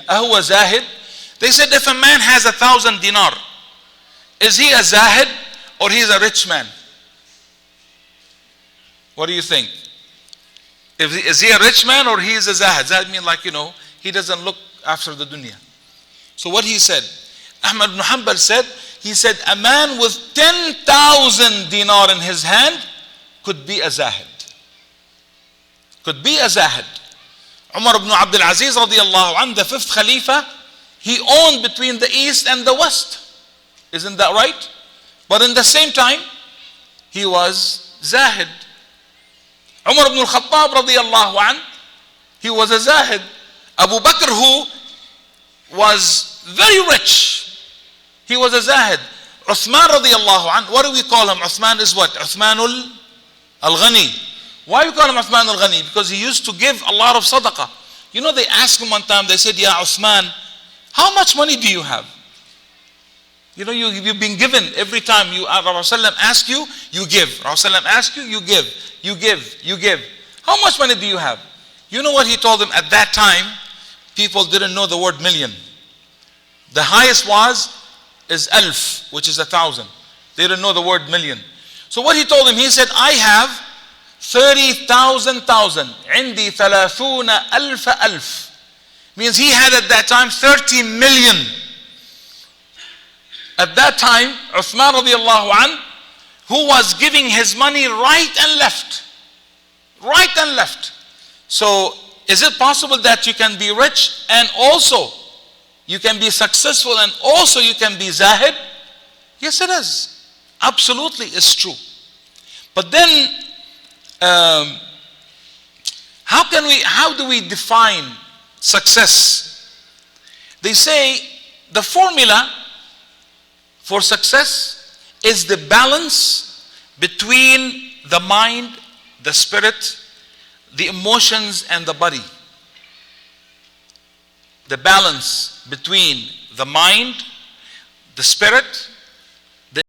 أهو زاهد? They said, if a man has 1,000 dinar, is he a zahid or he is a rich man? What do you think? Is he a rich man or he is a zahid? Zahid means like, he doesn't look after the dunya. So what he said, Ahmad ibn Hanbal said, he said, a man with 10,000 dinar in his hand could be a zahid. Could be a zahid. Umar ibn Abdul Aziz radiallahu anhu, the fifth Khalifa, he owned between the east and the west. Isn't that right? But in the same time, he was zahid. Umar ibn al-Khattab radiallahu anhu, he was a zahid. Abu Bakr, who was very rich, he was a zahid. Uthman radiallahu anhu, what do we call him? Uthman is what? Uthman al-Ghani. Why do we call him Uthman al-Ghani? Because he used to give a lot of sadaqah. They asked him one time, they said, Ya Uthman, how much money do you have? You've been given every time Rasulullah asks you, you give. Rasulullah asks you, you give. You give, you give. How much money do you have? You know what he told them? At that time, people didn't know the word million. The highest is alf, which is 1,000. They didn't know the word million. So what he told them, he said, I have 30,000 thousand. عندي 30 ألف ألف. Means he had at that time 30 million. At that time, Uthman radiallahu anhu, who was giving his money right and left. Right and left. So, is it possible that you can be rich and also you can be successful and also you can be zahid? Yes, it is. Absolutely, it's true. But then, how do we define success? They say the formula for success is the balance between the mind, the spirit, the emotions and the body. The balance between the mind, the spirit,